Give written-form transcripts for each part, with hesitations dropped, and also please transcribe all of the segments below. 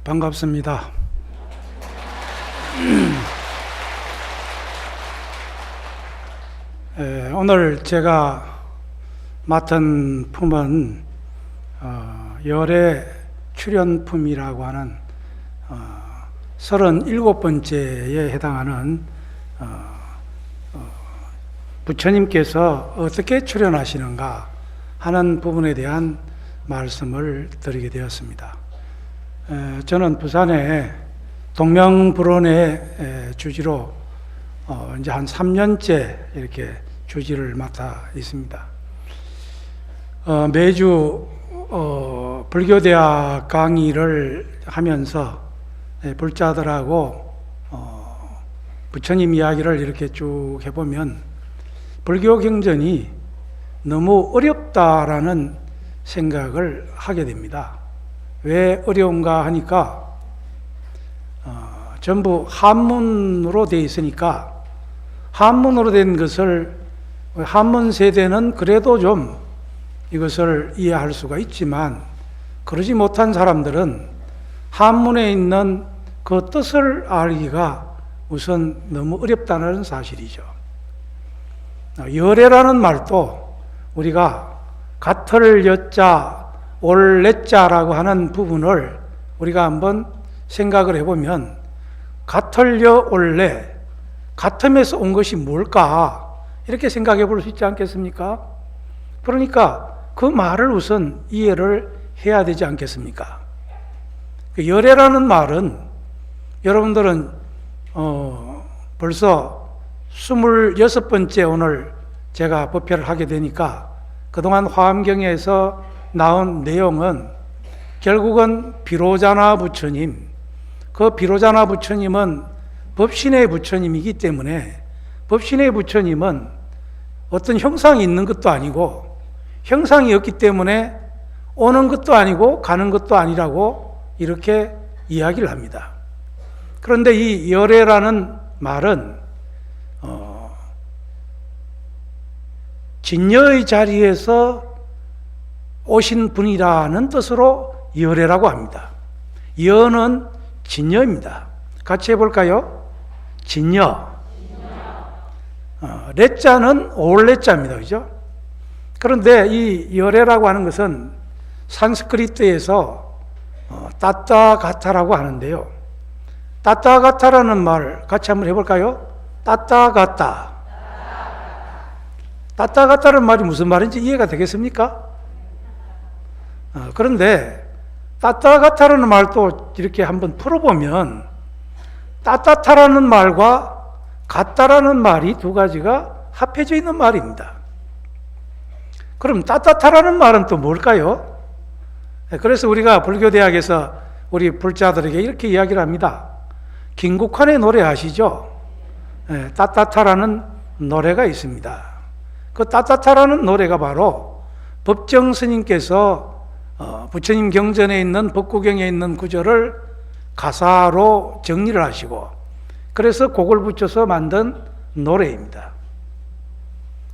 반갑습니다. 오늘 제가 맡은 품은 열애 출연품이라고 하는 37번째에 해당하는 부처님께서 어떻게 출연하시는가 하는 부분에 대한 말씀을 드리게 되었습니다. 저는 부산의 동명불원의 주지로 이제 한 3년째 이렇게 주지를 맡아 있습니다. 매주 불교대학 강의를 하면서 불자들하고 부처님 이야기를 이렇게 쭉 해보면 불교 경전이 너무 어렵다라는 생각을 하게 됩니다. 왜 어려운가 하니까 전부 한문으로 되어 있으니까 한문으로 된 것을 한문 세대는 그래도 좀 이것을 이해할 수가 있지만 그러지 못한 사람들은 한문에 있는 그 뜻을 알기가 우선 너무 어렵다는 사실이죠. 열애라는 말도 우리가 같을 여자 올 내자라고 하는 부분을 우리가 한번 생각을 해보면 같을려 올래 같음에서 온 것이 뭘까 이렇게 생각해 볼 수 있지 않겠습니까? 그러니까 그 말을 우선 이해를 해야 되지 않겠습니까? 그 열애라는 말은 여러분들은 벌써 26번째 오늘 제가 법회를 하게 되니까 그동안 화엄경에서 나온 내용은 결국은 비로자나 부처님, 그 비로자나 부처님은 법신의 부처님이기 때문에 법신의 부처님은 어떤 형상이 있는 것도 아니고 형상이 없기 때문에 오는 것도 아니고 가는 것도 아니라고 이렇게 이야기를 합니다. 그런데 이 열애라는 말은 진여의 자리에서 오신 분이라는 뜻으로 열애라고 합니다. 여는 진여입니다. 같이 해볼까요? 진여. 레자는 올레자입니다. 그죠? 그런데 이 열애라고 하는 것은 산스크리트에서 따따가타라고 하는데요. 따따가타라는 말 같이 한번 해볼까요? 따따가타. 따따가타라는 말이 무슨 말인지 이해가 되겠습니까? 그런데 따따가타라는 말도 이렇게 한번 풀어보면 따따타라는 말과 같다라는 말이 두 가지가 합해져 있는 말입니다. 그럼 따따타라는 말은 또 뭘까요? 그래서 우리가 불교대학에서 우리 불자들에게 이렇게 이야기를 합니다. 김국환의 노래 아시죠? 따따타라는 노래가 있습니다. 그 따따타라는 노래가 바로 법정 스님께서 부처님 경전에 있는 법구경에 있는 구절을 가사로 정리를 하시고 그래서 곡을 붙여서 만든 노래입니다.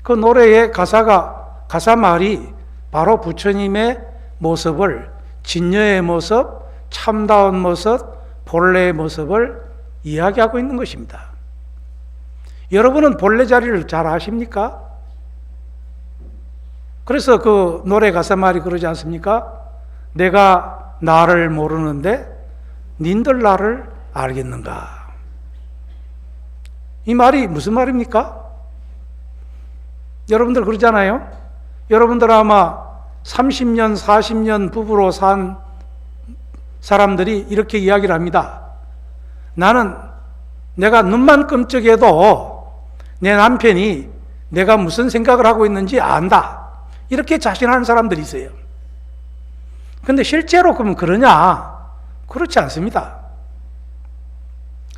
그 노래의 가사 말이 바로 부처님의 모습을 진여의 모습, 참다운 모습, 본래의 모습을 이야기하고 있는 것입니다. 여러분은 본래 자리를 잘 아십니까? 그래서 그 노래 가사 말이 그러지 않습니까? 내가 나를 모르는데 닌들 나를 알겠는가? 이 말이 무슨 말입니까? 여러분들 그러잖아요? 여러분들 아마 30년, 40년 부부로 산 사람들이 이렇게 이야기를 합니다. 나는 내가 눈만 끔찍해도 내 남편이 내가 무슨 생각을 하고 있는지 안다. 이렇게 자신하는 사람들이 있어요. 근데 실제로 그러면 그러냐? 그렇지 않습니다.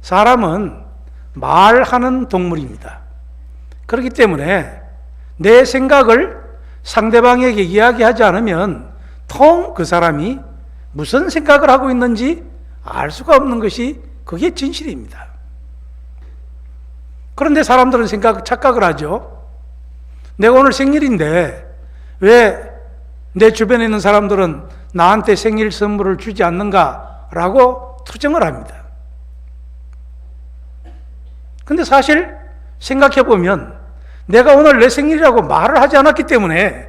사람은 말하는 동물입니다. 그렇기 때문에 내 생각을 상대방에게 이야기하지 않으면 통 그 사람이 무슨 생각을 하고 있는지 알 수가 없는 것이 그게 진실입니다. 그런데 사람들은 착각을 하죠. 내가 오늘 생일인데 왜 내 주변에 있는 사람들은 나한테 생일 선물을 주지 않는가 라고 투정을 합니다. 근데 사실 생각해보면 내가 오늘 내 생일이라고 말을 하지 않았기 때문에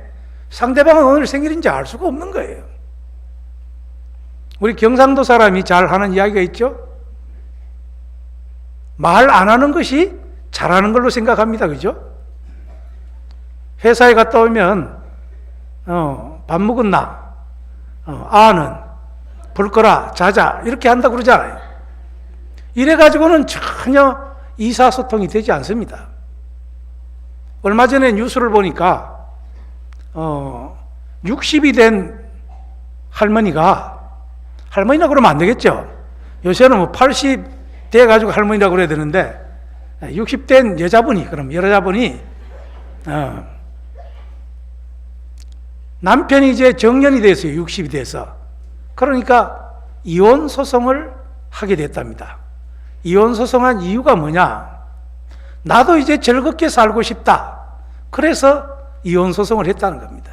상대방은 오늘 생일인지 알 수가 없는 거예요. 우리 경상도 사람이 잘 하는 이야기가 있죠? 말 안 하는 것이 잘하는 걸로 생각합니다. 그죠? 회사에 갔다 오면 밥 먹었나? 아는 불 꺼라, 자자 이렇게 한다고 그러잖아요. 이래가지고는 전혀 의사소통이 되지 않습니다. 얼마 전에 뉴스를 보니까 60이 된 할머니라 그러면 안 되겠죠. 요새는 뭐 80 돼가지고 할머니라고 그래야 되는데 60 된 여자분이 남편이 이제 정년이 됐어요. 60이 돼서. 그러니까 이혼 소송을 하게 됐답니다. 이혼 소송한 이유가 뭐냐? 나도 이제 즐겁게 살고 싶다. 그래서 이혼 소송을 했다는 겁니다.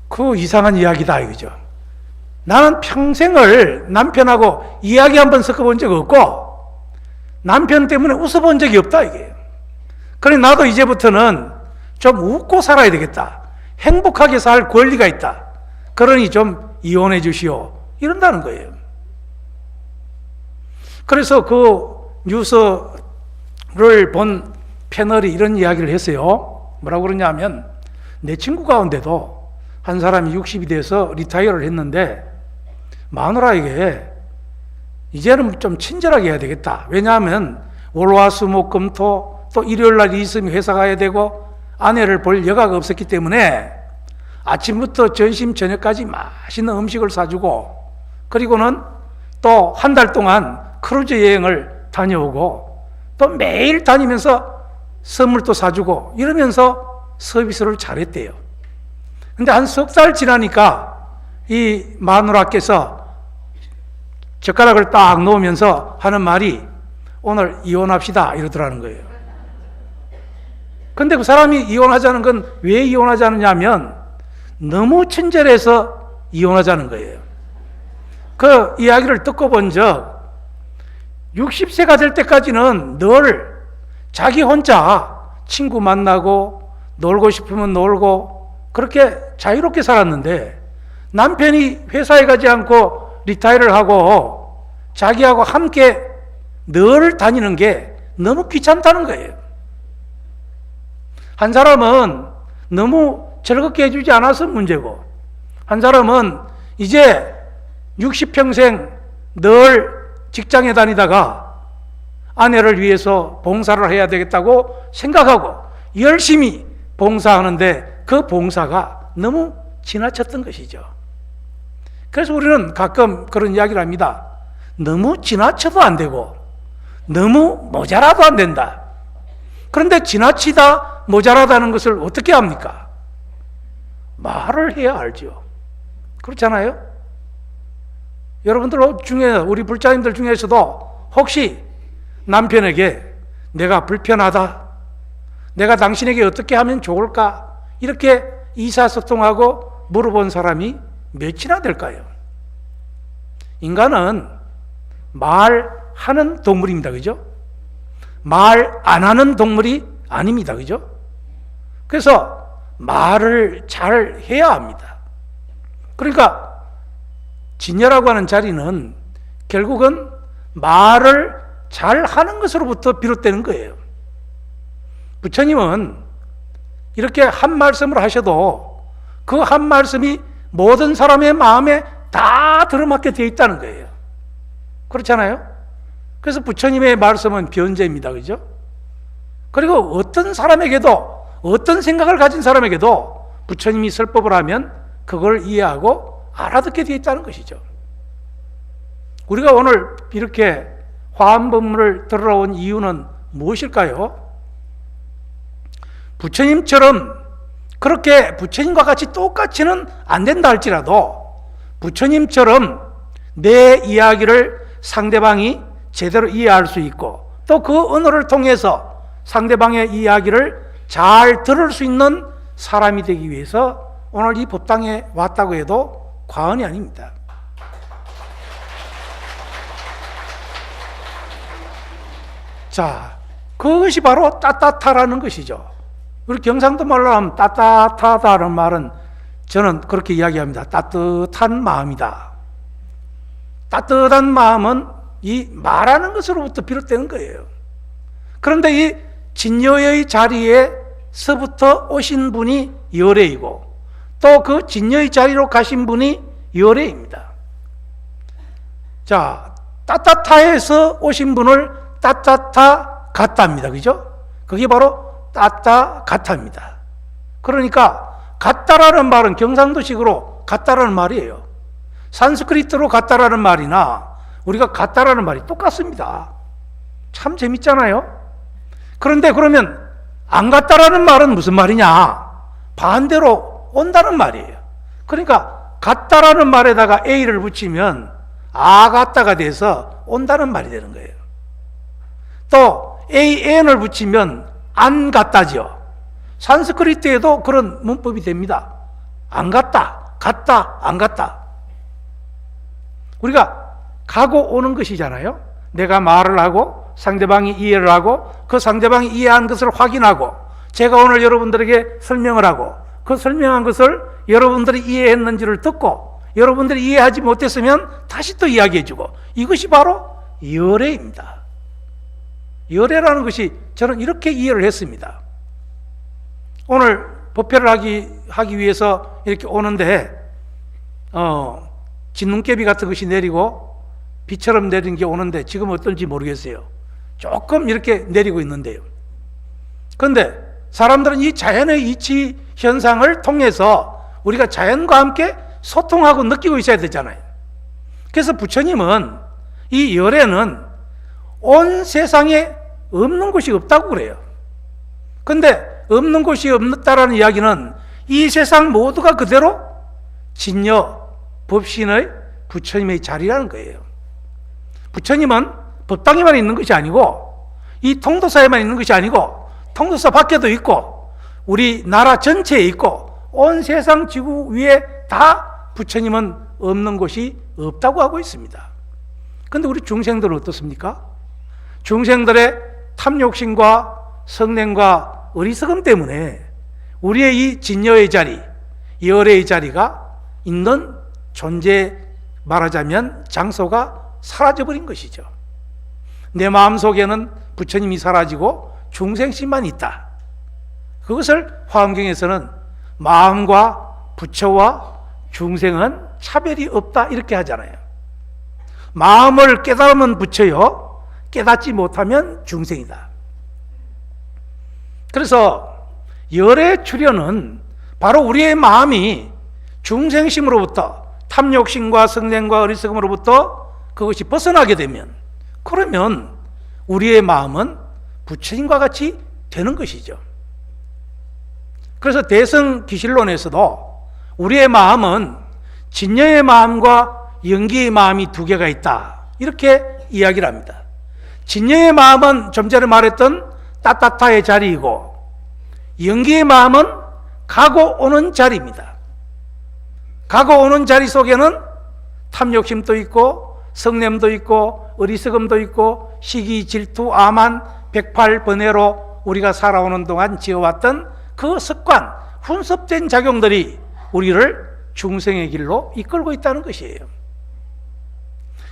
그 이상한 이야기다 이거죠. 나는 평생을 남편하고 이야기 한번 섞어본 적 없고 남편 때문에 웃어본 적이 없다 이게. 그래 나도 이제부터는 좀 웃고 살아야 되겠다. 행복하게 살 권리가 있다. 그러니 좀 이혼해 주시오. 이런다는 거예요. 그래서 그 뉴스를 본 패널이 이런 이야기를 했어요. 뭐라고 그러냐면 내 친구 가운데도 한 사람이 60이 돼서 리타이어를 했는데 마누라에게 이제는 좀 친절하게 해야 되겠다. 왜냐하면 월화수목금토 또 일요일날 있으면 회사 가야 되고 아내를 볼 여가가 없었기 때문에 아침부터 점심 저녁까지 맛있는 음식을 사주고 그리고는 또 한 달 동안 크루즈 여행을 다녀오고 또 매일 다니면서 선물도 사주고 이러면서 서비스를 잘했대요. 근데 한 석 달 지나니까 이 마누라께서 젓가락을 딱 놓으면서 하는 말이 오늘 이혼합시다 이러더라는 거예요. 근데 그 사람이 이혼하자는 건 왜 이혼하자느냐면 너무 친절해서 이혼하자는 거예요. 그 이야기를 듣고 본 적 60세가 될 때까지는 늘 자기 혼자 친구 만나고 놀고 싶으면 놀고 그렇게 자유롭게 살았는데 남편이 회사에 가지 않고 리타이어를 하고 자기하고 함께 늘 다니는 게 너무 귀찮다는 거예요. 한 사람은 너무 즐겁게 해주지 않아서 문제고 한 사람은 이제 60평생 늘 직장에 다니다가 아내를 위해서 봉사를 해야 되겠다고 생각하고 열심히 봉사하는데 그 봉사가 너무 지나쳤던 것이죠. 그래서 우리는 가끔 그런 이야기를 합니다. 너무 지나쳐도 안 되고 너무 모자라도 안 된다. 그런데 지나치다 모자라다는 것을 어떻게 합니까? 말을 해야 알죠. 그렇잖아요? 여러분들 중에 우리 불자님들 중에서도 혹시 남편에게 내가 불편하다, 내가 당신에게 어떻게 하면 좋을까 이렇게 의사소통하고 물어본 사람이 몇이나 될까요? 인간은 말하는 동물입니다. 그죠? 말 안 하는 동물이 아닙니다. 그죠? 그래서 말을 잘 해야 합니다. 그러니까 진여라고 하는 자리는 결국은 말을 잘 하는 것으로부터 비롯되는 거예요. 부처님은 이렇게 한 말씀을 하셔도 그 한 말씀이 모든 사람의 마음에 다 들어맞게 되어 있다는 거예요. 그렇잖아요? 그래서 부처님의 말씀은 변제입니다. 그죠? 그리고 어떤 사람에게도 어떤 생각을 가진 사람에게도 부처님이 설법을 하면 그걸 이해하고 알아듣게 되어 있다는 것이죠. 우리가 오늘 이렇게 화엄법문을 들으러 온 이유는 무엇일까요? 부처님처럼 그렇게 부처님과 같이 똑같이는 안 된다 할지라도 부처님처럼 내 이야기를 상대방이 제대로 이해할 수 있고 또 그 언어를 통해서 상대방의 이야기를 잘 들을 수 있는 사람이 되기 위해서 오늘 이 법당에 왔다고 해도 과언이 아닙니다. 자, 그것이 바로 따뜻하라는 것이죠. 우리 경상도 말로 하면 따뜻하다는 말은 저는 그렇게 이야기합니다. 따뜻한 마음이다. 따뜻한 마음은 이 말하는 것으로부터 비롯되는 거예요. 그런데 이 진여의 자리에서부터 오신 분이 열애이고 또 그 진여의 자리로 가신 분이 열애입니다. 자, 따뜻하에서 오신 분을 따뜻하 같답니다. 그죠? 그게 바로 따뜻 같답니다. 그러니까 같다라는 말은 경상도식으로 같다라는 말이에요. 산스크리트로 같다라는 말이나 우리가 같다라는 말이 똑같습니다. 참 재밌잖아요. 그런데 그러면 안 같다라는 말은 무슨 말이냐? 반대로 온다는 말이에요. 그러니까 같다라는 말에다가 A를 붙이면 같다가 돼서 온다는 말이 되는 거예요. 또 AN을 붙이면 안 같다죠. 산스크리트에도 그런 문법이 됩니다. 안 같다, 같다, 안 같다. 우리가 가고 오는 것이잖아요. 내가 말을 하고 상대방이 이해를 하고 그 상대방이 이해한 것을 확인하고 제가 오늘 여러분들에게 설명을 하고 그 설명한 것을 여러분들이 이해했는지를 듣고 여러분들이 이해하지 못했으면 다시 또 이야기해주고 이것이 바로 열애입니다. 열애라는 것이 저는 이렇게 이해를 했습니다. 오늘 법회를 하기 위해서 이렇게 오는데 진눈깨비 같은 것이 내리고 비처럼 내린 게 오는데 지금 어떤지 모르겠어요. 조금 이렇게 내리고 있는데요. 그런데 사람들은 이 자연의 이치 현상을 통해서 우리가 자연과 함께 소통하고 느끼고 있어야 되잖아요. 그래서 부처님은 이 열애는 온 세상에 없는 곳이 없다고 그래요. 그런데 없는 곳이 없다라는 이야기는 이 세상 모두가 그대로 진여 법신의 부처님의 자리라는 거예요. 부처님은 법당에만 있는 것이 아니고 이 통도사에만 있는 것이 아니고 통도사 밖에도 있고 우리 나라 전체에 있고 온 세상 지구 위에 다 부처님은 없는 곳이 없다고 하고 있습니다. 그런데 우리 중생들은 어떻습니까? 중생들의 탐욕심과 성냄과 어리석음 때문에 우리의 이 진여의 자리, 열애의 자리가 있는 존재 말하자면 장소가 사라져버린 것이죠. 내 마음속에는 부처님이 사라지고 중생심만 있다. 그것을 화엄경에서는 마음과 부처와 중생은 차별이 없다 이렇게 하잖아요. 마음을 깨달으면 부처요, 깨닫지 못하면 중생이다. 그래서 열의 출현은 바로 우리의 마음이 중생심으로부터 탐욕심과 성냄과 어리석음으로부터 그것이 벗어나게 되면 그러면 우리의 마음은 부처님과 같이 되는 것이죠. 그래서 대성기실론에서도 우리의 마음은 진여의 마음과 영기의 마음이 두 개가 있다 이렇게 이야기를 합니다. 진여의 마음은 좀 전에 말했던 따따타의 자리이고 영기의 마음은 가고 오는 자리입니다. 가고 오는 자리 속에는 탐욕심도 있고 성냄도 있고 어리석음도 있고 시기, 질투, 아만, 108번뇌로 우리가 살아오는 동안 지어왔던 그 습관, 훈습된 작용들이 우리를 중생의 길로 이끌고 있다는 것이에요.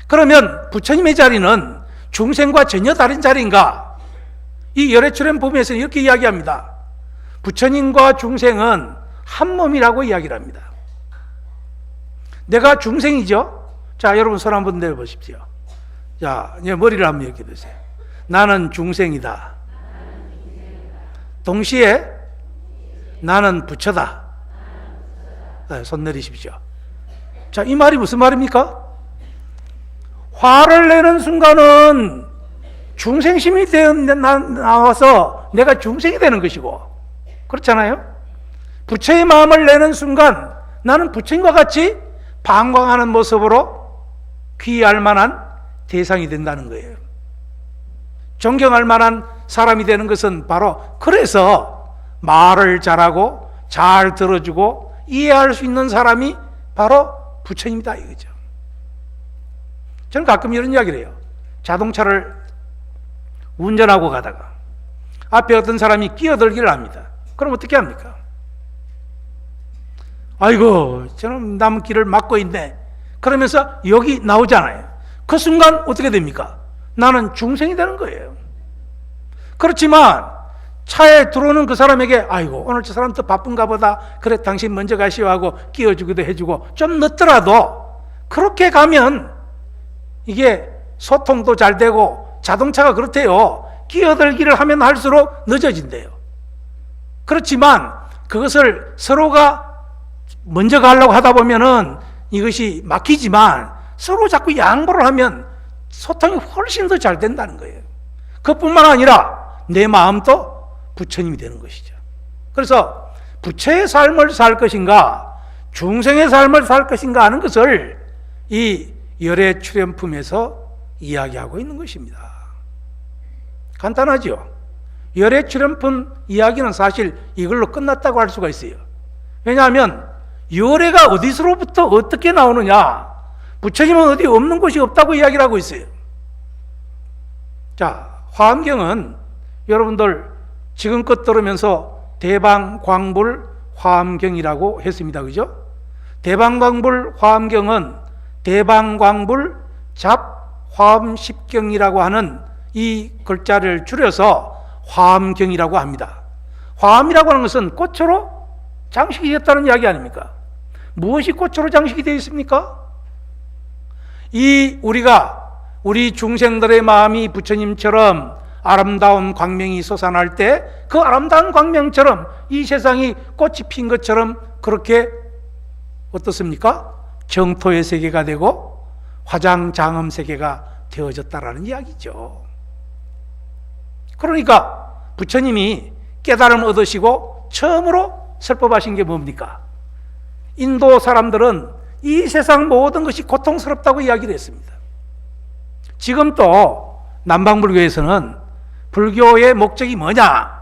그러면 부처님의 자리는 중생과 전혀 다른 자리인가? 이 열애출현 법에서는 이렇게 이야기합니다. 부처님과 중생은 한 몸이라고 이야기를 합니다. 내가 중생이죠? 자, 여러분 손 한번 내보십시오. 자, 머리를 한번 이렇게 드세요. 나는 중생이다. 동시에 나는 부처다. 네, 손 내리십시오. 자, 이 말이 무슨 말입니까? 화를 내는 순간은 중생심이 나와서 내가 중생이 되는 것이고, 그렇잖아요? 부처의 마음을 내는 순간 나는 부처님과 같이 방광하는 모습으로 귀할 만한 대상이 된다는 거예요. 존경할 만한 사람이 되는 것은 바로 그래서 말을 잘하고 잘 들어주고 이해할 수 있는 사람이 바로 부처님이다 이거죠. 저는 가끔 이런 이야기를 해요. 자동차를 운전하고 가다가 앞에 어떤 사람이 끼어들기를 합니다. 그럼 어떻게 합니까? 아이고, 저는 남길을 막고 있네. 그러면서 여기 나오잖아요. 그 순간 어떻게 됩니까? 나는 중생이 되는 거예요. 그렇지만 차에 들어오는 그 사람에게 아이고, 오늘 저 사람 더 바쁜가 보다. 그래, 당신 먼저 가시오 하고 끼워주기도 해주고 좀 늦더라도 그렇게 가면 이게 소통도 잘 되고 자동차가 그렇대요. 끼어들기를 하면 할수록 늦어진대요. 그렇지만 그것을 서로가 먼저 가려고 하다 보면은 이것이 막히지만 서로 자꾸 양보를 하면 소통이 훨씬 더 잘 된다는 거예요. 그뿐만 아니라 내 마음도 부처님이 되는 것이죠. 그래서 부처의 삶을 살 것인가 중생의 삶을 살 것인가 하는 것을 이 열애 출연품에서 이야기하고 있는 것입니다. 간단하죠? 열애 출연품 이야기는 사실 이걸로 끝났다고 할 수가 있어요. 왜냐하면 열애가 어디서로부터 어떻게 나오느냐, 부처님은 어디 없는 곳이 없다고 이야기를 하고 있어요. 자, 화엄경은 여러분들 지금껏 들으면서 대방광불 화엄경이라고 했습니다. 그죠? 대방광불 화엄경은 대방광불 잡화엄십경이라고 하는 이 글자를 줄여서 화엄경이라고 합니다. 화엄이라고 하는 것은 꽃으로 장식이 됐다는 이야기 아닙니까? 무엇이 꽃으로 장식이 되어 있습니까? 우리 중생들의 마음이 부처님처럼 아름다운 광명이 솟아날 때 그 아름다운 광명처럼 이 세상이 꽃이 핀 것처럼 그렇게 어떻습니까? 정토의 세계가 되고 화장장엄 세계가 되어졌다라는 이야기죠. 그러니까 부처님이 깨달음 얻으시고 처음으로 설법하신 게 뭡니까? 인도 사람들은 이 세상 모든 것이 고통스럽다고 이야기를 했습니다. 지금 또 남방불교에서는 불교의 목적이 뭐냐?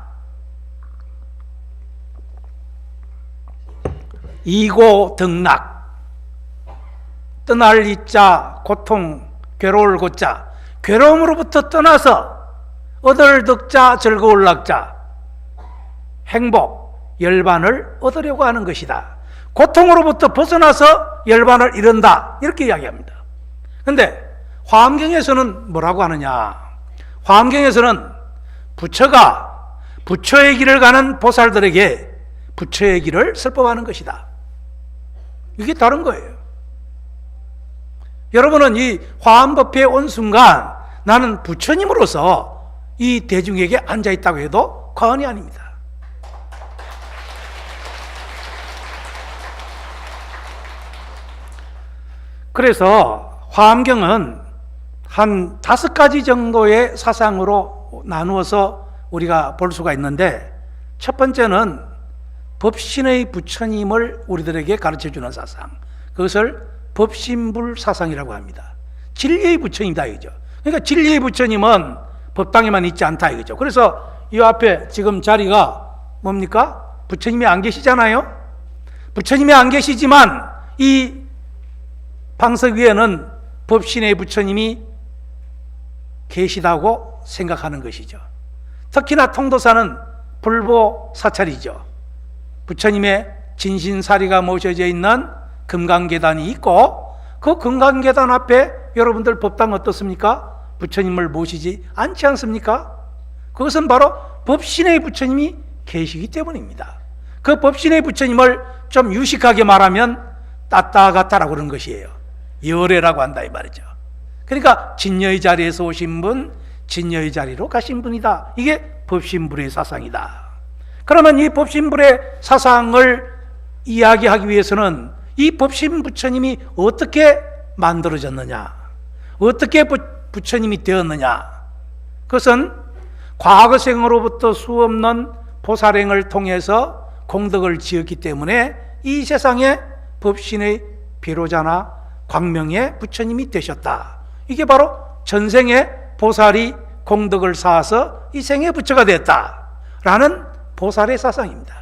이고 등락, 떠날 이자, 고통, 괴로울 고자, 괴로움으로부터 떠나서 얻을 득자, 즐거울 낙자, 행복, 열반을 얻으려고 하는 것이다. 고통으로부터 벗어나서 열반을 이룬다, 이렇게 이야기합니다. 그런데 화엄경에서는 뭐라고 하느냐? 화엄경에서는 부처가 부처의 길을 가는 보살들에게 부처의 길을 설법하는 것이다. 이게 다른 거예요. 여러분은 이 화엄법회에 온 순간 나는 부처님으로서 이 대중에게 앉아있다고 해도 과언이 아닙니다. 그래서 화엄경은 한 5가지 정도의 사상으로 나누어서 우리가 볼 수가 있는데, 첫 번째는 법신의 부처님을 우리들에게 가르쳐주는 사상, 그것을 법신불 사상이라고 합니다. 진리의 부처님이다 이거죠. 그러니까 진리의 부처님은 법당에만 있지 않다 이거죠. 그래서 이 앞에 지금 자리가 뭡니까? 부처님이 안 계시잖아요. 부처님이 안 계시지만 이 방석 위에는 법신의 부처님이 계시다고 생각하는 것이죠. 특히나 통도사는 불보사찰이죠. 부처님의 진신사리가 모셔져 있는 금강계단이 있고, 그 금강계단 앞에 여러분들 법당 어떻습니까? 부처님을 모시지 않지 않습니까? 그것은 바로 법신의 부처님이 계시기 때문입니다. 그 법신의 부처님을 좀 유식하게 말하면 따따가타라고 그러는 것이에요. 열애라고 한다 이 말이죠. 그러니까 진여의 자리에서 오신 분, 진여의 자리로 가신 분이다. 이게 법신불의 사상이다. 그러면 이 법신불의 사상을 이야기하기 위해서는 이 법신 부처님이 어떻게 만들어졌느냐, 어떻게 부처님이 되었느냐, 그것은 과거생으로부터 수없는 보살행을 통해서 공덕을 지었기 때문에 이 세상에 법신의 비로자나 광명의 부처님이 되셨다. 이게 바로 전생에 보살이 공덕을 쌓아서 이 생에 부처가 됐다라는 보살의 사상입니다.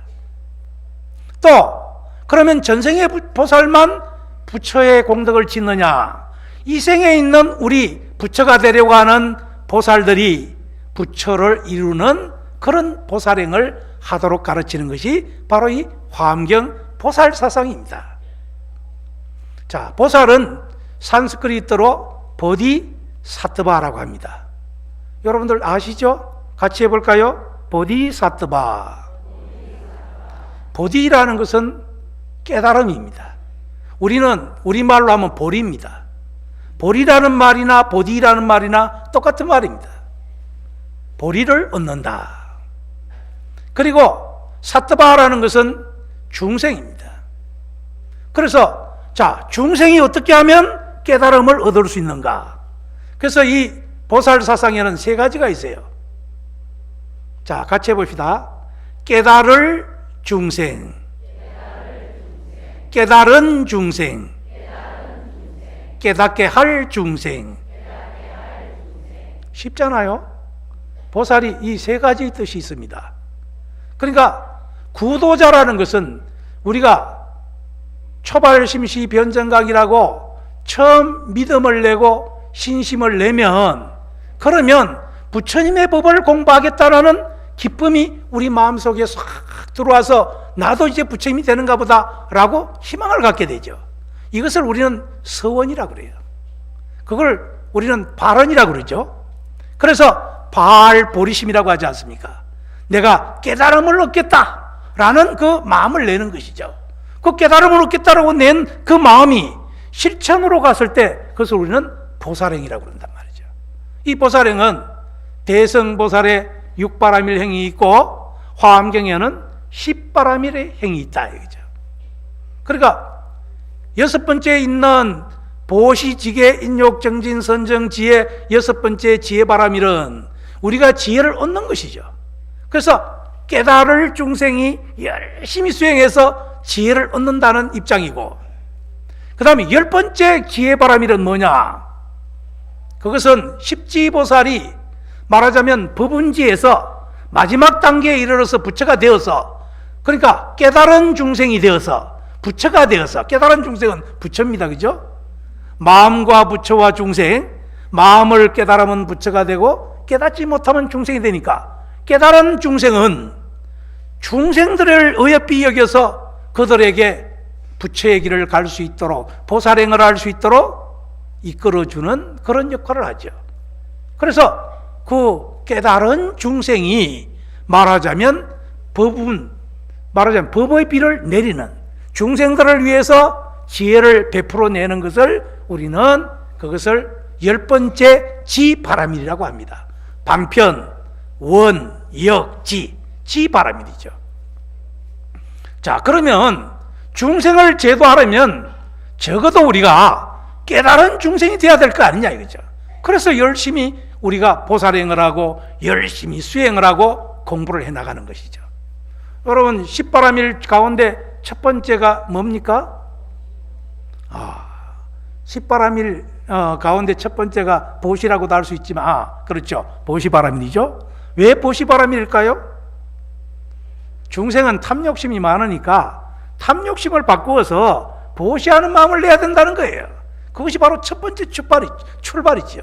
또 그러면 전생의 보살만 부처의 공덕을 짓느냐? 이 생에 있는 우리 부처가 되려고 하는 보살들이 부처를 이루는 그런 보살행을 하도록 가르치는 것이 바로 이 화엄경 보살 사상입니다. 자, 보살은 산스크리트로 보디사트바라고 합니다. 여러분들 아시죠? 같이 해볼까요? 보디사트바. 보디라는 것은 깨달음입니다. 우리는 우리말로 하면 보리입니다. 보리라는 말이나 보디라는 말이나 똑같은 말입니다. 보리를 얻는다. 그리고 사트바라는 것은 중생입니다. 그래서 자, 중생이 어떻게 하면 깨달음을 얻을 수 있는가? 그래서 이 보살 사상에는 세 가지가 있어요. 자, 같이 해봅시다. 깨달을 중생, 깨달은 중생, 깨닫게 할 중생. 쉽잖아요. 보살이 이 세 가지 뜻이 있습니다. 그러니까 구도자라는 것은 우리가 초발심시 변정각이라고 처음 믿음을 내고 신심을 내면, 그러면 부처님의 법을 공부하겠다라는 기쁨이 우리 마음속에 싹 들어와서 나도 이제 부처님이 되는가 보다 라고 희망을 갖게 되죠. 이것을 우리는 서원이라고 그래요. 그걸 우리는 발언이라고 그러죠. 그래서 발보리심이라고 하지 않습니까? 내가 깨달음을 얻겠다라는 그 마음을 내는 것이죠. 그 깨달음을 얻겠다라고 낸 그 마음이 실천으로 갔을 때 그것을 우리는 보살행이라고 그런단 말이죠. 이 보살행은 대성보살의 육바라밀 행이 있고 화엄경에는 십바라밀의 행이 있다 이거죠. 그러니까 여섯 번째에 있는 보시지계 인욕정진 선정지혜 여섯 번째 지혜바라밀은 우리가 지혜를 얻는 것이죠. 그래서 깨달을 중생이 열심히 수행해서 지혜를 얻는다는 입장이고, 그 다음에 열 번째 지혜바라밀은 뭐냐? 그것은 십지보살이 말하자면 법운지에서 마지막 단계에 이르러서 부처가 되어서, 그러니까 깨달은 중생이 되어서 부처가 되어서, 깨달은 중생은 부처입니다. 그죠? 마음과 부처와 중생, 마음을 깨달으면 부처가 되고 깨닫지 못하면 중생이 되니까, 깨달은 중생은 중생들을 어여삐 여겨서 그들에게 부처의 길을 갈 수 있도록, 보살행을 할 수 있도록 이끌어주는 그런 역할을 하죠. 그래서 그 깨달은 중생이 말하자면 법의 비를 내리는, 중생들을 위해서 지혜를 베풀어내는 것을 우리는 그것을 열 번째 지바라밀이라고 합니다. 방편, 원, 역, 지바라밀이죠. 자, 그러면 중생을 제도하려면 적어도 우리가 깨달은 중생이 돼야 될 거 아니냐 이거죠. 그래서 열심히 우리가 보살행을 하고 열심히 수행을 하고 공부를 해나가는 것이죠. 여러분, 십바라밀 가운데 첫 번째가 뭡니까? 십바라밀 가운데 첫 번째가 보시라고도 할 수 있지만, 그렇죠, 보시바라밀이죠. 왜 보시바라밀일까요? 중생은 탐욕심이 많으니까 탐욕심을 바꾸어서 보시하는 마음을 내야 된다는 거예요. 그것이 바로 첫 번째 출발이죠.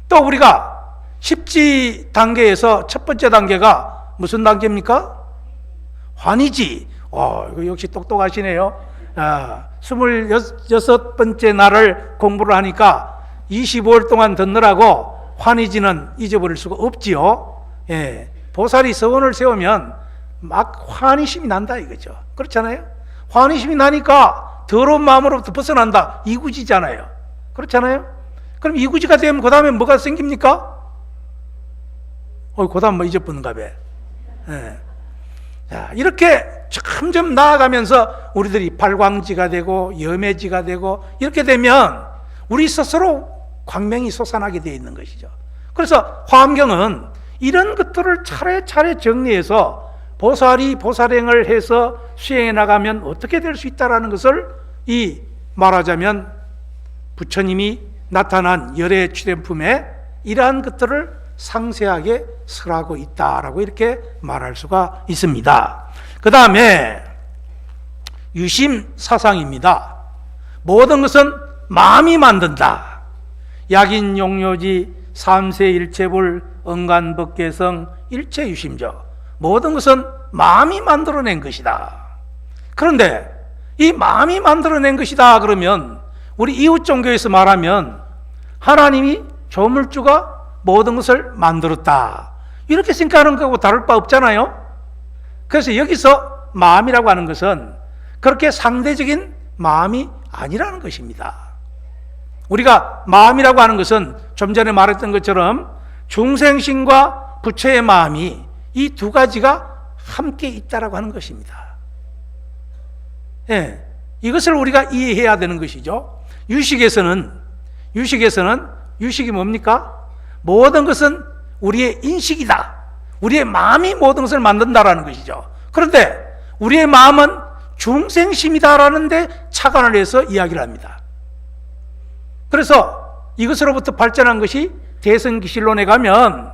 또 우리가 십지 단계에서 첫 번째 단계가 무슨 단계입니까? 환희지. 이거 역시 똑똑하시네요. 26번째 날을 공부를 하니까 25일 동안 듣느라고 환희지는 잊어버릴 수가 없지요. 예, 보살이 서원을 세우면 막 환희심이 난다 이거죠. 그렇잖아요. 환희심이 나니까 더러운 마음으로부터 벗어난다, 이구지잖아요. 그렇잖아요. 그럼 이구지가 되면 그 다음에 뭐가 생깁니까? 그 다음 뭐 잊어버는가 봐. 예. 자, 이렇게 점점 나아가면서 우리들이 발광지가 되고 염해지가 되고 이렇게 되면 우리 스스로 광명이 솟아나게 되어 있는 것이죠. 그래서 화엄경은 이런 것들을 차례차례 정리해서 보살이 보살행을 해서 수행해 나가면 어떻게 될 수 있다는 것을 말하자면 부처님이 나타난 열의 출현품에 이러한 것들을 상세하게 설하고 있다라고 이렇게 말할 수가 있습니다. 그 다음에 유심 사상입니다. 모든 것은 마음이 만든다. 약인 용료지 삼세일체불 언간법계성 일체유심죠. 모든 것은 마음이 만들어낸 것이다. 그런데 이 마음이 만들어낸 것이다 그러면 우리 이웃 종교에서 말하면 하나님이 조물주가 모든 것을 만들었다, 이렇게 생각하는 것하고 다를 바 없잖아요. 그래서 여기서 마음이라고 하는 것은 그렇게 상대적인 마음이 아니라는 것입니다. 우리가 마음이라고 하는 것은 좀 전에 말했던 것처럼 중생심과 부처의 마음이 이 두 가지가 함께 있다라고 하는 것입니다. 예, 이것을 우리가 이해해야 되는 것이죠. 유식에서는 유식이 뭡니까? 모든 것은 우리의 인식이다. 우리의 마음이 모든 것을 만든다라는 것이죠. 그런데 우리의 마음은 중생심이다라는 데 착안을 해서 이야기를 합니다. 그래서 이것으로부터 발전한 것이 대승기실론에 가면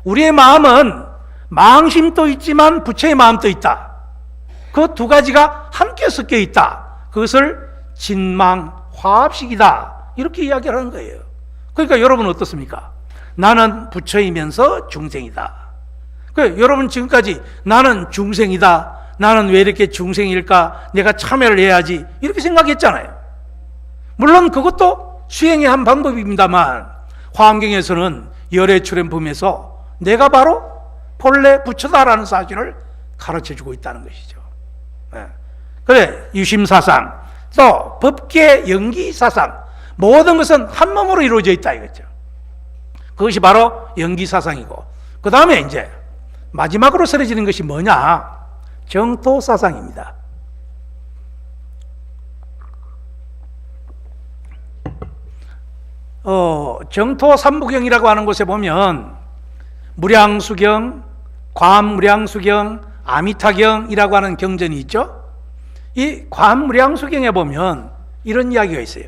우리의 마음은 망심도 있지만 부처의 마음도 있다. 그 두 가지가 함께 섞여 있다. 그것을 진망화합식이다, 이렇게 이야기를 하는 거예요. 그러니까 여러분은 어떻습니까? 나는 부처이면서 중생이다. 여러분 지금까지 나는 중생이다, 나는 왜 이렇게 중생일까, 내가 참여를 해야지, 이렇게 생각했잖아요. 물론 그것도 수행의 한 방법입니다만 화엄경에서는 열애출행품에서 내가 바로 본래 부처다라는 사실을 가르쳐주고 있다는 것이죠. 그래, 유심사상, 또 법계 연기사상, 모든 것은 한 몸으로 이루어져 있다 이거죠. 그것이 바로 연기사상이고, 그 다음에 이제 마지막으로 쓰여지는 것이 뭐냐? 정토사상입니다. 정토삼부경이라고 하는 곳에 보면 무량수경, 관무량수경, 아미타경이라고 하는 경전이 있죠. 이 관무량수경에 보면 이런 이야기가 있어요.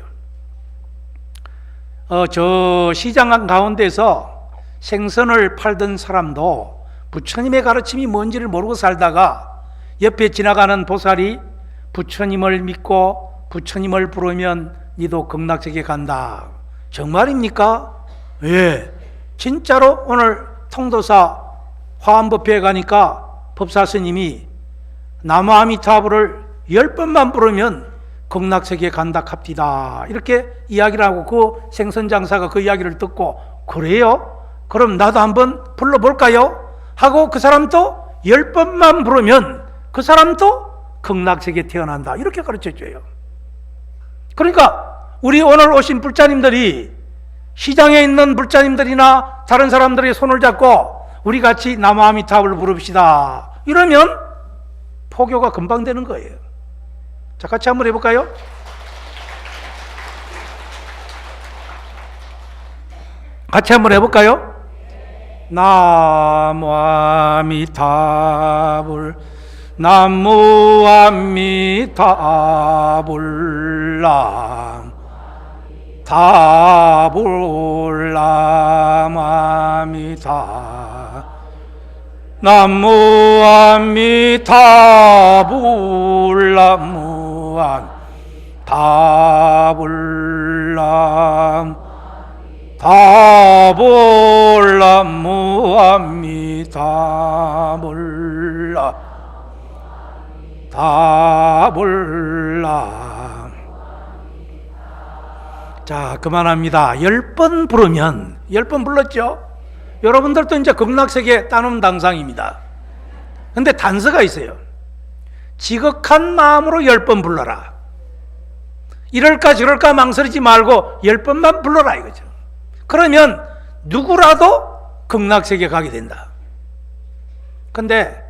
저 시장 가운데서 생선을 팔던 사람도 부처님의 가르침이 뭔지를 모르고 살다가 옆에 지나가는 보살이 부처님을 믿고 부처님을 부르면 니도 극락세계 간다. 정말입니까? 예, 진짜로 오늘 통도사 화엄법회에 가니까 법사 스님이 나무아미타불을 10번만 부르면 극락세계에 간다 합디다, 이렇게 이야기를 하고 그 생선장사가 그 이야기를 듣고 그래요? 그럼 나도 한번 불러볼까요? 하고 그 사람도 10번만 부르면 그 사람도 극락세계에 태어난다, 이렇게 가르쳐줘요. 그러니까 우리 오늘 오신 불자님들이 시장에 있는 불자님들이나 다른 사람들의 손을 잡고 우리 같이 나무아미타불을 부릅시다, 이러면 포교가 금방 되는 거예요. 자, 같이 한번 해볼까요? 같이 한번 해볼까요? 나무아미타불 나무아미타불 나무아미타 나무아미타불 나무아미타불 나무아미타불 자, 그만합니다. 10번 부르면, 10번 불렀죠? 여러분들도 이제 극락세계 따놓은 당상입니다. 근데 단서가 있어요. 지극한 마음으로 10번 불러라. 이럴까 저럴까 망설이지 말고 10번만 불러라 이거죠. 그러면 누구라도 극락세계 가게 된다. 근데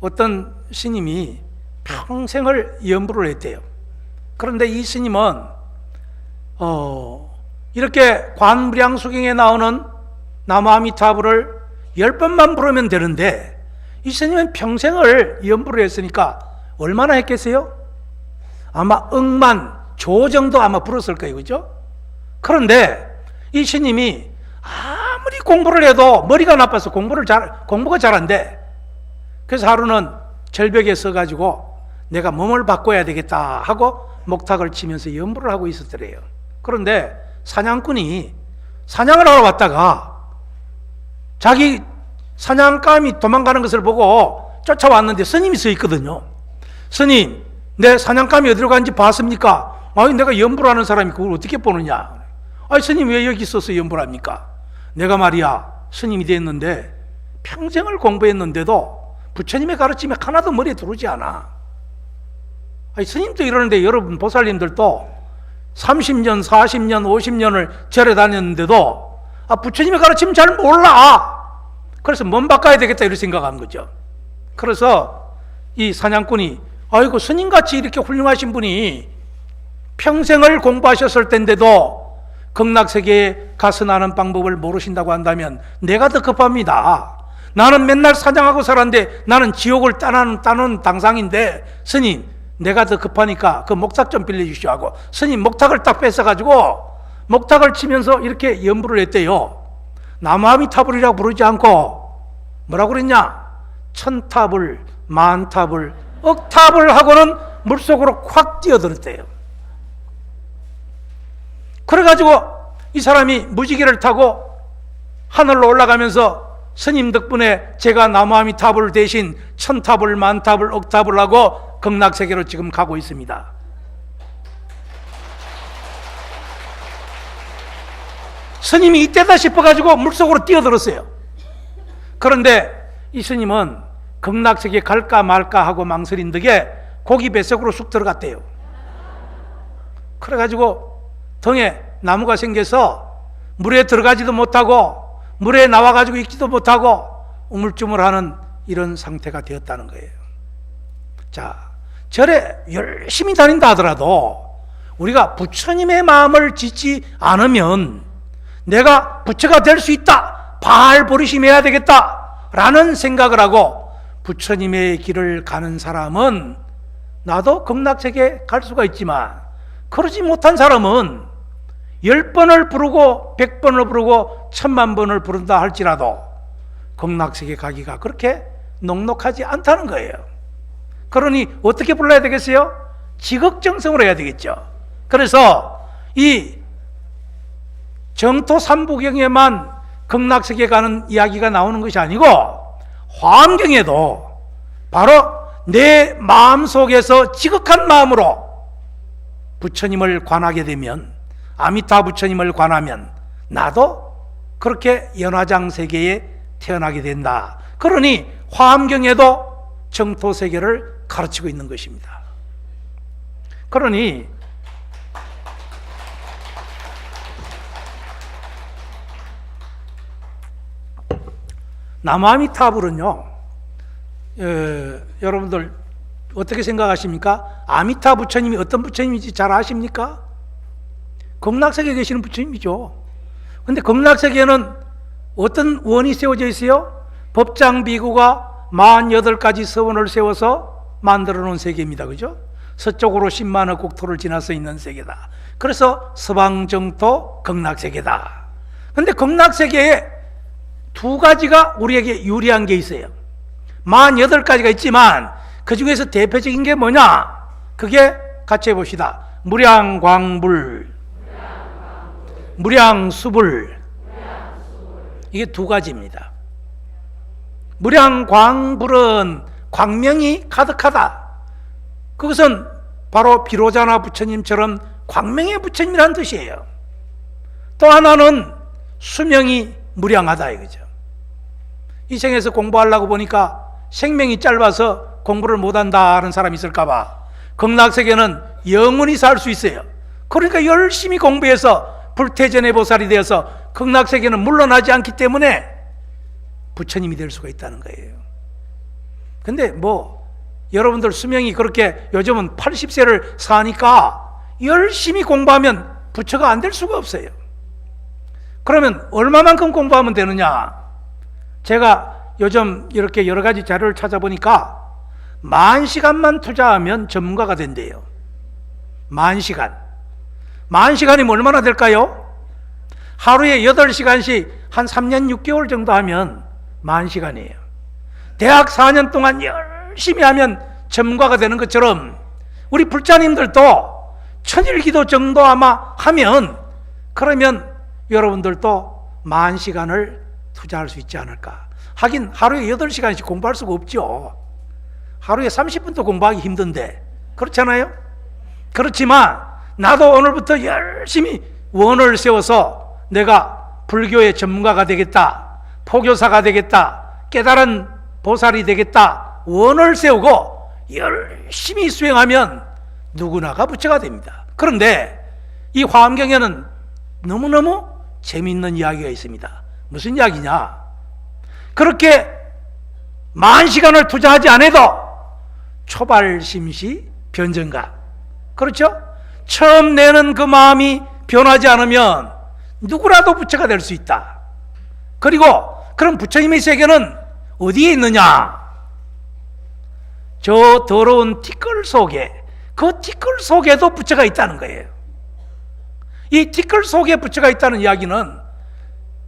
어떤 스님이 평생을 연부를 했대요. 그런데 이 스님은 이렇게 관무량수경에 나오는 나무아미타불을 10번만 부르면 되는데 이 스님은 평생을 연부를 했으니까 얼마나 했겠어요? 아마 억만 조 정도 아마 불었을 거예요. 그죠? 그런데 이 스님이 아무리 공부를 해도 머리가 나빠서 공부가 잘 안 돼. 그래서 하루는 절벽에 서가지고 내가 몸을 바꿔야 되겠다 하고 목탁을 치면서 연부를 하고 있었더래요. 그런데 사냥꾼이 사냥을 하러 왔다가 자기 사냥감이 도망가는 것을 보고 쫓아왔는데 스님이 서 있거든요. 스님, 내 사냥감이 어디로 간지 봤습니까? 아니, 내가 연부를 하는 사람이 그걸 어떻게 보느냐? 아니, 스님 왜 여기 있어서 연부를 합니까? 내가 말이야, 스님이 됐는데 평생을 공부했는데도 부처님의 가르침이 하나도 머리에 들어오지 않아. 아니, 스님도 이러는데 여러분 보살님들도 30년, 40년, 50년을 절에 다녔는데도 부처님의 가르침 잘 몰라. 그래서 몸 바꿔야 되겠다 이렇게 생각한 거죠. 그래서 이 사냥꾼이 아이고, 스님같이 이렇게 훌륭하신 분이 평생을 공부하셨을 텐데도 극락세계에 가서나는 방법을 모르신다고 한다면 내가 더 급합니다. 나는 맨날 사냥하고 살았는데 나는 지옥을 따는 당상인데 스님, 내가 더 급하니까 그 목탁 좀 빌려주시오 하고 스님 목탁을 딱 뺏어가지고 목탁을 치면서 이렇게 연부를 했대요. 나무아미타불이라고 부르지 않고 뭐라고 그랬냐? 천탑을, 만탑을, 억탑을 하고는 물속으로 확 뛰어들었대요. 그래가지고 이 사람이 무지개를 타고 하늘로 올라가면서 스님 덕분에 제가 나무아미타불 대신 천탑을, 만탑을, 억탑을 하고 극락세계로 지금 가고 있습니다. 스님이 이때다 싶어가지고 물속으로 뛰어들었어요. 그런데 이 스님은 극락세계 갈까 말까 하고 망설인 덕에 고기 뱃속으로 쑥 들어갔대요. 그래가지고 등에 나무가 생겨서 물에 들어가지도 못하고 물에 나와가지고 있지도 못하고 우물쭈물하는 이런 상태가 되었다는 거예요. 자, 절에 열심히 다닌다 하더라도 우리가 부처님의 마음을 짓지 않으면 내가 부처가 될 수 있다, 발버리심해야 되겠다 라는 생각을 하고 부처님의 길을 가는 사람은 나도 극락세계에 갈 수가 있지만 그러지 못한 사람은 10번을 부르고 100번을 부르고 1000,000번을 부른다 할지라도 극락세계 가기가 그렇게 녹록하지 않다는 거예요. 그러니 어떻게 불러야 되겠어요? 지극정성으로 해야 되겠죠. 그래서 이 정토 삼부경에만 극락세계 가는 이야기가 나오는 것이 아니고 화엄경에도 바로 내 마음속에서 지극한 마음으로 부처님을 관하게 되면, 아미타 부처님을 관하면 나도 그렇게 연화장 세계에 태어나게 된다. 그러니 화엄경에도 정토세계를 가르치고 있는 것입니다. 그러니 나무아미타불은요, 여러분들 어떻게 생각하십니까? 아미타 부처님이 어떤 부처님인지 잘 아십니까? 극락세계에 계시는 부처님이죠. 근데 극락세계에는 어떤 원이 세워져 있어요? 법장비구가 48가지 서원을 세워서 만들어 놓은 세계입니다. 그죠? 서쪽으로 10만억 국토를 지나서 있는 세계다. 그래서 서방정토 극락세계다. 근데 극락세계에 두 가지가 우리에게 유리한 게 있어요. 48가지가 있지만 그 중에서 대표적인 게 뭐냐? 그게 같이 해봅시다. 무량광불, 무량수불. 이게 두 가지입니다. 무량광불은 광명이 가득하다. 그것은 바로 비로자나 부처님처럼 광명의 부처님이라는 뜻이에요. 또 하나는 수명이 무량하다 이거죠. 이 생에서 공부하려고 보니까 생명이 짧아서 공부를 못한다 하는 사람이 있을까봐 극락세계는 영원히 살 수 있어요. 그러니까 열심히 공부해서 불태전의 보살이 되어서 극락세계는 물러나지 않기 때문에 부처님이 될 수가 있다는 거예요. 근데 여러분들 수명이 그렇게 요즘은 80세를 사니까 열심히 공부하면 부처가 안 될 수가 없어요. 그러면 얼마만큼 공부하면 되느냐? 제가 요즘 이렇게 여러 가지 자료를 찾아보니까 10,000시간만 투자하면 전문가가 된대요. 10,000시간. 10,000시간이면 얼마나 될까요? 하루에 8시간씩 한 3년 6개월 정도 하면 10,000시간이에요. 대학 4년 동안 열심히 하면 전문가가 되는 것처럼 우리 불자님들도 천일기도 정도 아마 하면, 그러면 여러분들도 10,000시간을 투자할 수 있지 않을까. 하긴 하루에 8시간씩 공부할 수가 없죠. 하루에 30분도 공부하기 힘든데, 그렇잖아요? 그렇지만 나도 오늘부터 열심히 원을 세워서 내가 불교의 전문가가 되겠다, 포교사가 되겠다, 깨달은 보살이 되겠다, 원을 세우고 열심히 수행하면 누구나가 부처가 됩니다. 그런데 이 화엄경에는 너무너무 재미있는 이야기가 있습니다. 무슨 이야기냐? 그렇게 10,000시간을 투자하지 않아도 초발심시 변정각, 그렇죠? 처음 내는 그 마음이 변하지 않으면 누구라도 부처가 될 수 있다. 그리고 그럼 부처님의 세계는 어디에 있느냐? 저 더러운 티끌 속에, 그 티끌 속에도 부처가 있다는 거예요. 이 티끌 속에 부처가 있다는 이야기는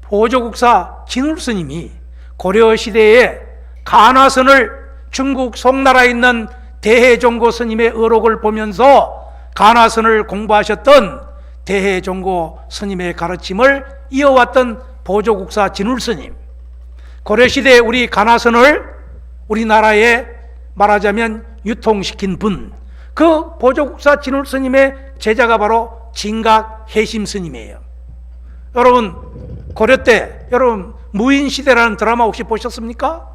보조국사 진울스님이 고려시대에 가나선을, 중국 송나라에 있는 대해종고 스님의 의록을 보면서 가나선을 공부하셨던 대해종고 스님의 가르침을 이어왔던 보조국사 진울스님, 고려시대에 우리 가나선을 우리나라에 말하자면 유통시킨 분, 그 보조국사 진울스님의 제자가 바로 진각해심 스님이에요. 여러분, 고려 때 여러분 무인시대라는 드라마 혹시 보셨습니까?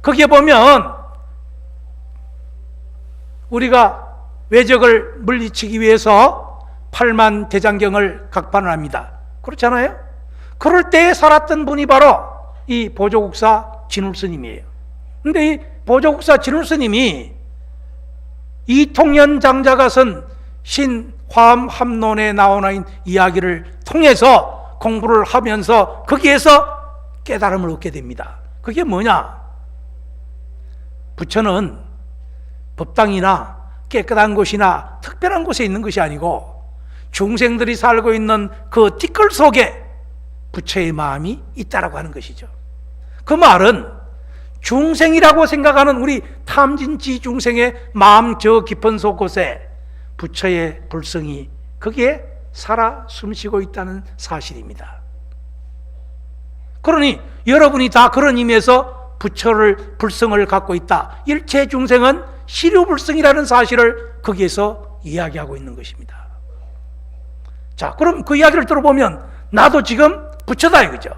거기에 보면 우리가 외적을 물리치기 위해서 8만 대장경을 각판을 합니다. 그렇잖아요? 그럴 때에 살았던 분이 바로 이 보조국사 진울스님이에요. 근데 이 보조국사 진울스님이 이통연 장자가 쓴 신화엄합론에 나오는 이야기를 통해서 공부를 하면서 거기에서 깨달음을 얻게 됩니다. 그게 뭐냐? 부처는 법당이나 깨끗한 곳이나 특별한 곳에 있는 것이 아니고 중생들이 살고 있는 그 티끌 속에 부처의 마음이 있다라고 하는 것이죠. 그 말은 중생이라고 생각하는 우리 탐진치 중생의 마음 저 깊은 속곳에 부처의 불성이 거기에 살아 숨쉬고 있다는 사실입니다. 그러니 여러분이 다 그런 의미에서 부처를 불성을 갖고 있다, 일체 중생은 시류불성이라는 사실을 거기에서 이야기하고 있는 것입니다. 자, 그럼 그 이야기를 들어보면 나도 지금 부처다 이거죠.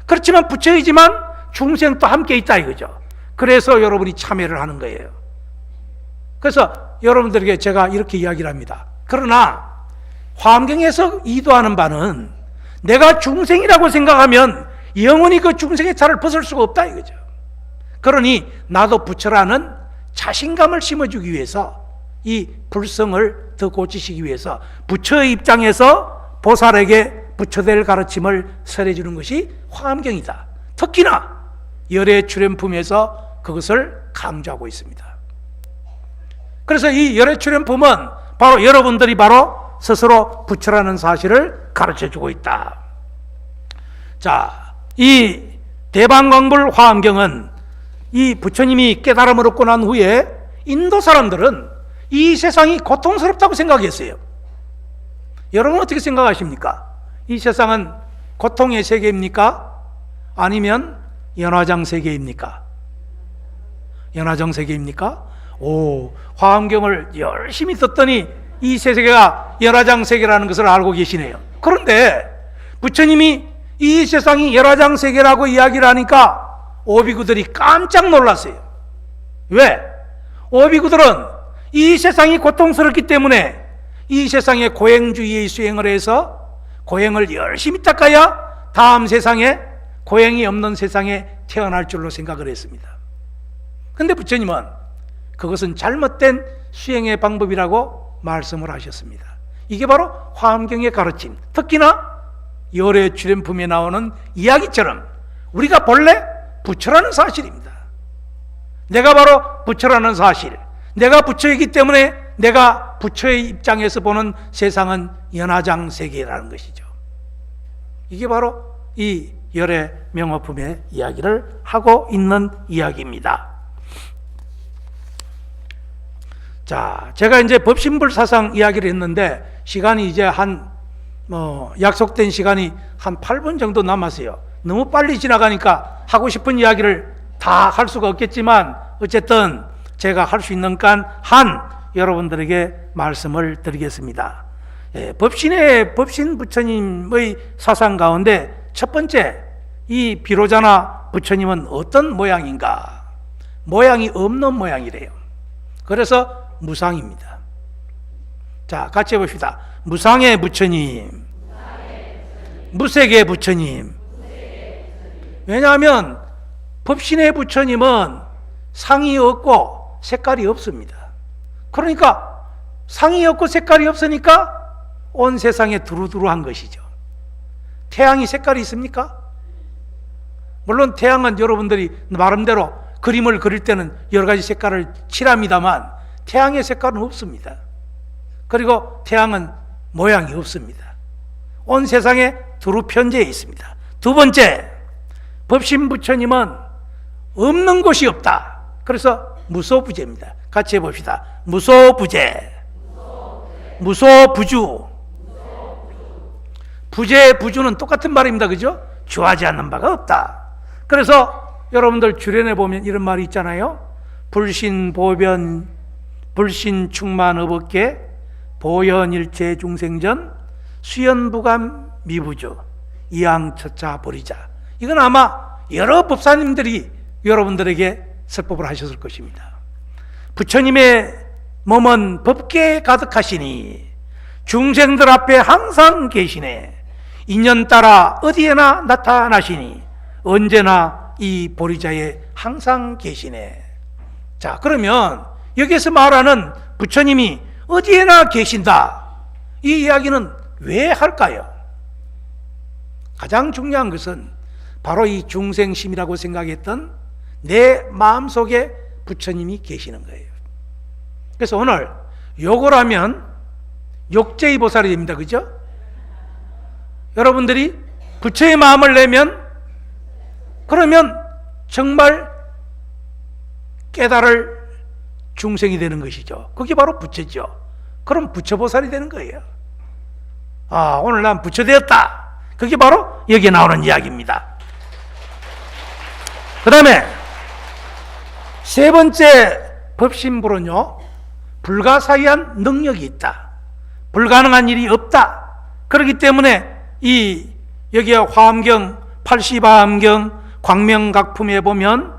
그렇지만 부처이지만 중생도 함께 있다 이거죠. 그래서 여러분이 참여를 하는 거예요. 그래서 여러분들에게 제가 이렇게 이야기를 합니다. 그러나 화엄경에서 이도하는 바는 내가 중생이라고 생각하면 영원히 그 중생의 차를 벗을 수가 없다 이거죠. 그러니 나도 부처라는 자신감을 심어주기 위해서, 이 불성을 더 고치시기 위해서 부처의 입장에서 보살에게 부처될 가르침을 설해주는 것이 화엄경이다. 특히나 열애출연품에서 그것을 강조하고 있습니다. 그래서 이 열애출연품은 바로 여러분들이 바로 스스로 부처라는 사실을 가르쳐주고 있다. 자, 이 대방광불 화엄경은 이 부처님이 깨달음을 얻고 난 후에 인도 사람들은 이 세상이 고통스럽다고 생각했어요. 여러분 어떻게 생각하십니까? 이 세상은 고통의 세계입니까? 아니면 연화장 세계입니까? 연화장 세계입니까? 오, 화엄경을 열심히 듣더니 이 세계가 연화장 세계라는 것을 알고 계시네요. 그런데 부처님이 이 세상이 연화장 세계라고 이야기를 하니까 오비구들이 깜짝 놀랐어요. 왜? 오비구들은 이 세상이 고통스럽기 때문에 이 세상에 고행주의의 수행을 해서 고행을 열심히 닦아야 다음 세상에 고행이 없는 세상에 태어날 줄로 생각을 했습니다. 그런데 부처님은 그것은 잘못된 수행의 방법이라고 말씀을 하셨습니다. 이게 바로 화엄경의 가르침, 특히나 열애출연품에 나오는 이야기처럼 우리가 본래 부처라는 사실입니다. 내가 바로 부처라는 사실, 내가 부처이기 때문에 내가 부처의 입장에서 보는 세상은 연화장 세계라는 것이죠. 이게 바로 이 열애 명어품의 이야기를 하고 있는 이야기입니다. 자, 제가 이제 법신불 사상 이야기를 했는데 시간이 이제 약속된 시간이 한 8분 정도 남았어요. 너무 빨리 지나가니까 하고 싶은 이야기를 다 할 수가 없겠지만 어쨌든 제가 할 수 있는 한 여러분들에게 말씀을 드리겠습니다. 법신 부처님의 사상 가운데 첫 번째, 이 비로자나 부처님은 어떤 모양인가? 모양이 없는 모양이래요. 그래서 무상입니다. 자, 같이 해봅시다. 무상의 부처님, 무색의 부처님. 왜냐하면 법신의 부처님은 상이 없고 색깔이 없습니다. 그러니까 상이 없고 색깔이 없으니까 온 세상에 두루두루한 것이죠. 태양이 색깔이 있습니까? 물론 태양은 여러분들이 나름대로 그림을 그릴 때는 여러 가지 색깔을 칠합니다만 태양의 색깔은 없습니다. 그리고 태양은 모양이 없습니다. 온 세상에 두루 편재해 있습니다. 두 번째, 법신 부처님은 없는 곳이 없다. 그래서 무소부재입니다. 같이 해봅시다. 무소부재, 무소부주. 부재, 부주는 똑같은 말입니다. 그죠? 주하지 않는 바가 없다. 그래서 여러분들 주련에 보면 이런 말이 있잖아요. 불신보변, 불신충만업업계, 보현일체 중생전, 수연부감 미부주, 이양처차 버리자. 이건 아마 여러 법사님들이 여러분들에게 설법을 하셨을 것입니다. 부처님의 몸은 법계에 가득하시니 중생들 앞에 항상 계시네. 인연 따라 어디에나 나타나시니 언제나 이 보리자에 항상 계시네. 자, 그러면 여기서 말하는 부처님이 어디에나 계신다, 이 이야기는 왜 할까요? 가장 중요한 것은 바로 이 중생심이라고 생각했던 내 마음속에 부처님이 계시는 거예요. 그래서 오늘 요걸 하면 욕제의 보살이 됩니다. 그죠? 여러분들이 부처의 마음을 내면 그러면 정말 깨달을 중생이 되는 것이죠. 그게 바로 부처죠. 그럼 부처보살이 되는 거예요. 아, 오늘 난 부처 되었다. 그게 바로 여기에 나오는 이야기입니다. 그 다음에 세 번째 법신불은요, 불가사의한 능력이 있다. 불가능한 일이 없다. 그렇기 때문에 여기에 화엄경, 80화엄경, 광명각품에 보면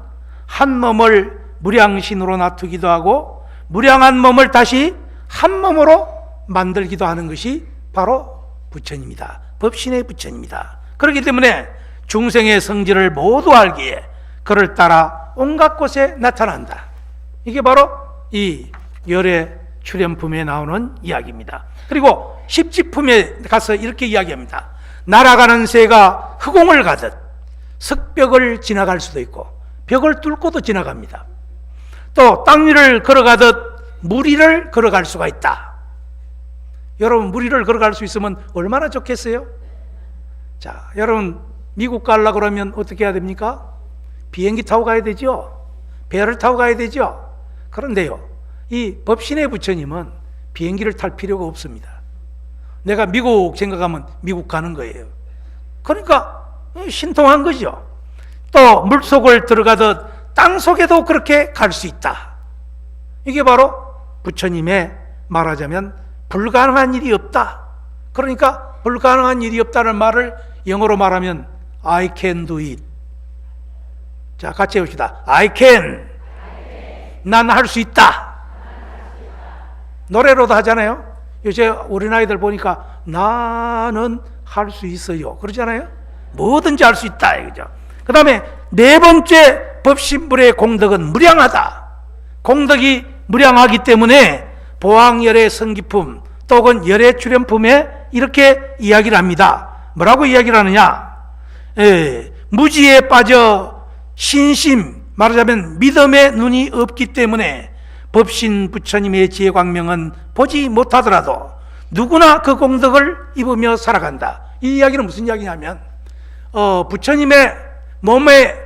한 몸을 무량신으로 놔두기도 하고 무량한 몸을 다시 한 몸으로 만들기도 하는 것이 바로 부처님이다. 법신의 부처님이다. 그렇기 때문에 중생의 성질을 모두 알기에 그를 따라 온갖 곳에 나타난다. 이게 바로 이 열애 출현품에 나오는 이야기입니다. 그리고 십지품에 가서 이렇게 이야기합니다. 날아가는 새가 흑공을 가듯 석벽을 지나갈 수도 있고 벽을 뚫고도 지나갑니다. 또 땅 위를 걸어가듯 물 위를 걸어갈 수가 있다. 여러분, 물 위를 걸어갈 수 있으면 얼마나 좋겠어요? 자, 여러분 미국 가려고 그러면 어떻게 해야 됩니까? 비행기 타고 가야 되죠. 배를 타고 가야 되죠. 그런데요, 이 법신의 부처님은 비행기를 탈 필요가 없습니다. 내가 미국 생각하면 미국 가는 거예요. 그러니까 신통한 거죠. 또 물속을 들어가듯 땅속에도 그렇게 갈 수 있다. 이게 바로 부처님의 말하자면 불가능한 일이 없다. 그러니까 불가능한 일이 없다는 말을 영어로 말하면 I can do it. 자, 같이 해봅시다. I can. 난 할 수 있다. 노래로도 하잖아요. 요새 어린아이들 보니까 나는 할 수 있어요. 그러잖아요. 뭐든지 할 수 있다. 그죠? 그 다음에 네 번째 법신불의 공덕은 무량하다. 공덕이 무량하기 때문에 보왕열의 성기품 또는 열의 출현품에 이렇게 이야기를 합니다. 뭐라고 이야기를 하느냐? 무지에 빠져 신심, 말하자면 믿음의 눈이 없기 때문에 법신 부처님의 지혜광명은 보지 못하더라도 누구나 그 공덕을 입으며 살아간다. 이 이야기는 무슨 이야기냐면 부처님의 몸의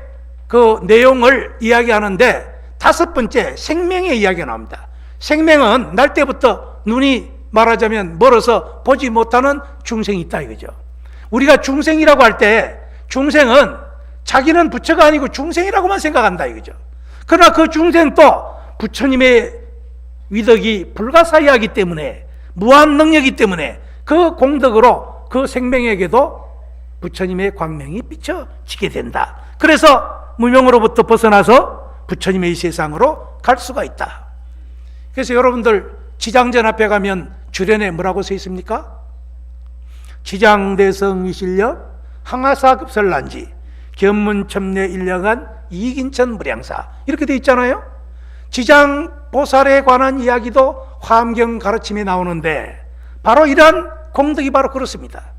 그 내용을 이야기하는데 다섯 번째 생명의 이야기가 나옵니다. 생명은 날 때부터 눈이 말하자면 멀어서 보지 못하는 중생이 있다 이거죠. 우리가 중생이라고 할 때 중생은 자기는 부처가 아니고 중생이라고만 생각한다 이거죠. 그러나 그 중생도 부처님의 위덕이 불가사의하기 때문에, 무한 능력이기 때문에 그 공덕으로 그 생명에게도 부처님의 광명이 비춰지게 된다. 그래서 무명으로부터 벗어나서 부처님의 이 세상으로 갈 수가 있다. 그래서 여러분들 지장전 앞에 가면 주련에 뭐라고 써 있습니까? 지장대성위실력 항하사급설난지 견문첨례 일령한 이긴천 무량사 이렇게 돼 있잖아요. 지장보살에 관한 이야기도 화엄경 가르침에 나오는데 바로 이러한 공덕이 바로 그렇습니다.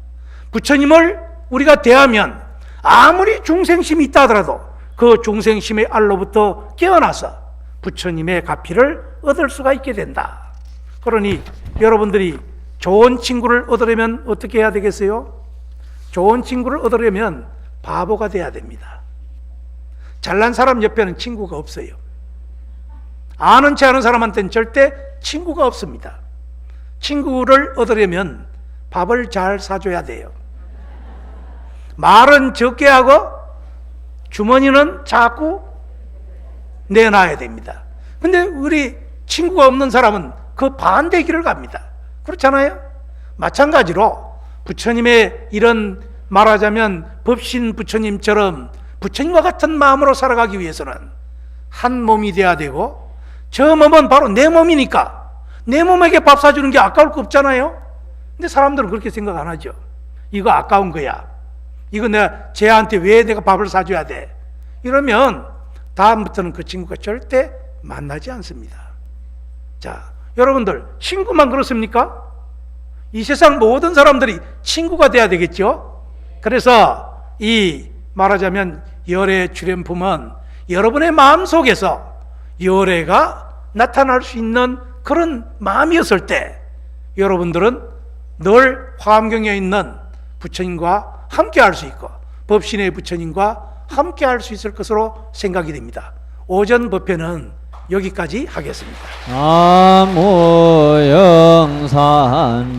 부처님을 우리가 대하면 아무리 중생심이 있다 하더라도 그 중생심의 알로부터 깨어나서 부처님의 가피를 얻을 수가 있게 된다. 그러니 여러분들이 좋은 친구를 얻으려면 어떻게 해야 되겠어요? 좋은 친구를 얻으려면 바보가 돼야 됩니다. 잘난 사람 옆에는 친구가 없어요. 아는 체 아는 사람한테는 절대 친구가 없습니다. 친구를 얻으려면 밥을 잘 사줘야 돼요. 말은 적게 하고 주머니는 자꾸 내놔야 됩니다. 근데 우리 친구가 없는 사람은 그 반대 길을 갑니다. 그렇잖아요? 마찬가지로 부처님의 이런 말하자면 법신 부처님처럼 부처님과 같은 마음으로 살아가기 위해서는 한 몸이 돼야 되고, 저 몸은 바로 내 몸이니까 내 몸에게 밥 사주는 게 아까울 거 없잖아요. 근데 사람들은 그렇게 생각 안 하죠. 이거 아까운 거야. 이거 쟤한테 왜 내가 밥을 사줘야 돼? 이러면 다음부터는 그 친구가 절대 만나지 않습니다. 자, 여러분들 친구만 그렇습니까? 이 세상 모든 사람들이 친구가 돼야 되겠죠. 그래서 이 말하자면 열애 출현품은 여러분의 마음속에서 열애가 나타날 수 있는 그런 마음이었을 때 여러분들은 늘 화엄경에 있는 부처님과 함께 할 수 있고 법신의 부처님과 함께 할 수 있을 것으로 생각이 됩니다. 오전 법회는 여기까지 하겠습니다. 나무 영산부